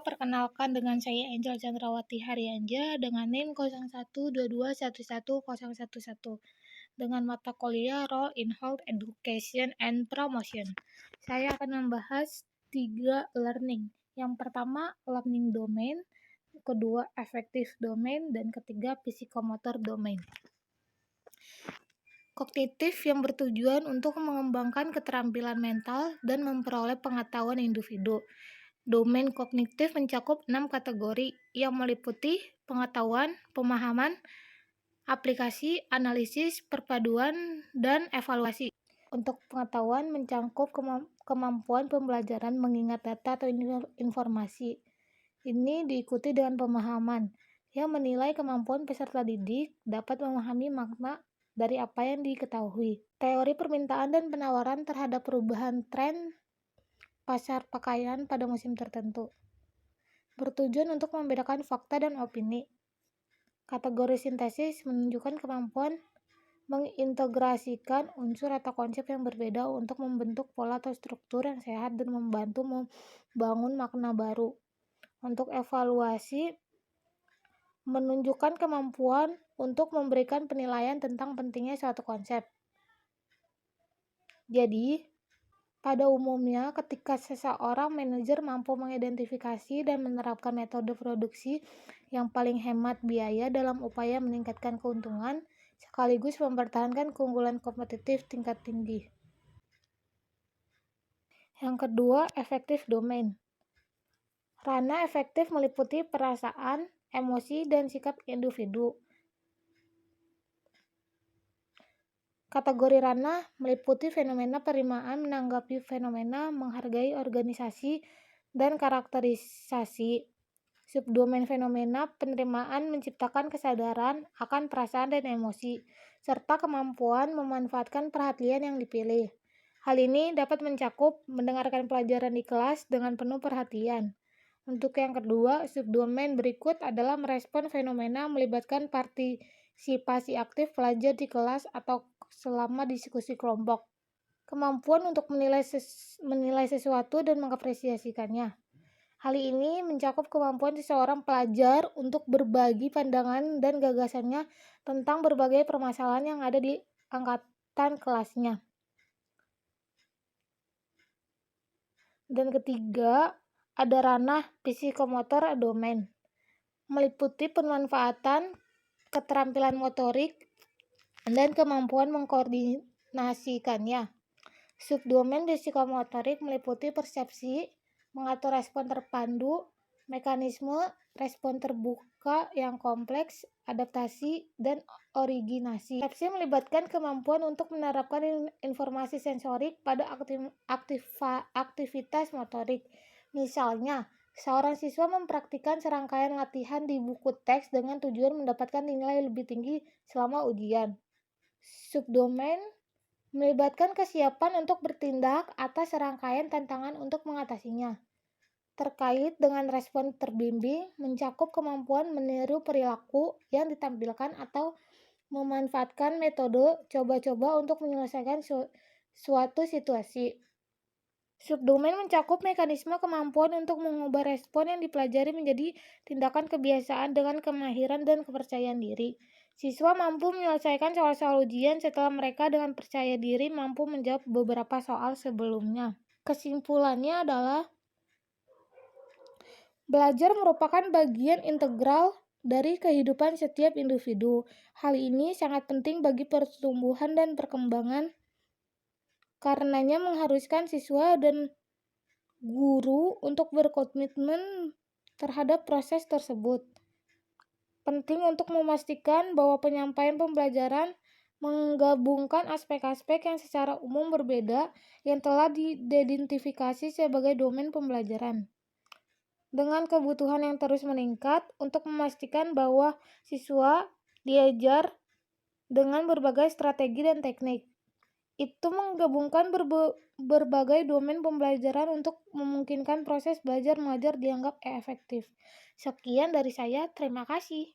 perkenalkan dengan saya Angel Chandrawati Haryanja dengan NIM 0122111011 dengan mata kuliah Role in Health Education and Promotion. Saya akan membahas 3 learning. Yang pertama, learning domain, kedua, affective domain, dan ketiga, psikomotor domain. Kognitif yang bertujuan untuk mengembangkan keterampilan mental dan memperoleh pengetahuan individu. Domain kognitif mencakup 6 kategori yang meliputi pengetahuan, pemahaman, aplikasi, analisis, perpaduan, dan evaluasi. Untuk pengetahuan mencakup kemampuan pembelajaran mengingat data atau informasi. Ini diikuti dengan pemahaman yang menilai kemampuan peserta didik dapat memahami makna dari apa yang diketahui. Teori permintaan dan penawaran terhadap perubahan tren pasar pakaian pada musim tertentu. Bertujuan untuk membedakan fakta dan opini. Kategori sintesis menunjukkan kemampuan mengintegrasikan unsur atau konsep yang berbeda untuk membentuk pola atau struktur yang sehat dan membantu membangun makna baru. Untuk evaluasi menunjukkan kemampuan untuk memberikan penilaian tentang pentingnya suatu konsep. Jadi, pada umumnya, ketika seseorang manajer mampu mengidentifikasi dan menerapkan metode produksi yang paling hemat biaya dalam upaya meningkatkan keuntungan, sekaligus mempertahankan keunggulan kompetitif tingkat tinggi. Yang kedua, efektif domain. Ranah efektif meliputi perasaan, emosi, dan sikap individu. Kategori ranah meliputi fenomena penerimaan, menanggapi fenomena, menghargai organisasi, dan karakterisasi. Subdomain fenomena penerimaan menciptakan kesadaran akan perasaan dan emosi, serta kemampuan memanfaatkan perhatian yang dipilih. Hal ini dapat mencakup mendengarkan pelajaran di kelas dengan penuh perhatian. Untuk yang kedua, subdomain berikut adalah merespon fenomena melibatkan partisipasi aktif pelajar di kelas atau selama diskusi kelompok. Kemampuan untuk menilai sesuatu dan mengapresiasikannya. Hal ini mencakup kemampuan seseorang pelajar untuk berbagi pandangan dan gagasannya tentang berbagai permasalahan yang ada di angkatan kelasnya. Dan ketiga, ada ranah psikomotor domain, meliputi pemanfaatan keterampilan motorik dan kemampuan mengkoordinasikannya. Subdomain psikomotorik meliputi persepsi, mengatur respon terpandu, mekanisme respon terbuka yang kompleks, adaptasi, dan originasi. Persepsi melibatkan kemampuan untuk menerapkan informasi sensorik pada aktivitas motorik. Misalnya, seorang siswa mempraktikkan serangkaian latihan di buku teks dengan tujuan mendapatkan nilai lebih tinggi selama ujian. Subdomain melibatkan kesiapan untuk bertindak atas serangkaian tantangan untuk mengatasinya. Terkait dengan respon terbimbing, mencakup kemampuan meniru perilaku yang ditampilkan atau memanfaatkan metode coba-coba untuk menyelesaikan suatu situasi. Subdomain mencakup mekanisme kemampuan untuk mengubah respon yang dipelajari menjadi tindakan kebiasaan dengan kemahiran dan kepercayaan diri. Siswa mampu menyelesaikan soal-soal ujian setelah mereka dengan percaya diri mampu menjawab beberapa soal sebelumnya. Kesimpulannya adalah belajar merupakan bagian integral dari kehidupan setiap individu. Hal ini sangat penting bagi pertumbuhan dan perkembangan, karenanya mengharuskan siswa dan guru untuk berkomitmen terhadap proses tersebut. Penting untuk memastikan bahwa penyampaian pembelajaran menggabungkan aspek-aspek yang secara umum berbeda yang telah diidentifikasi sebagai domain pembelajaran, dengan kebutuhan yang terus meningkat untuk memastikan bahwa siswa diajar dengan berbagai strategi dan teknik. Itu menggabungkan berbagai domain pembelajaran untuk memungkinkan proses belajar mengajar dianggap efektif. Sekian dari saya, terima kasih.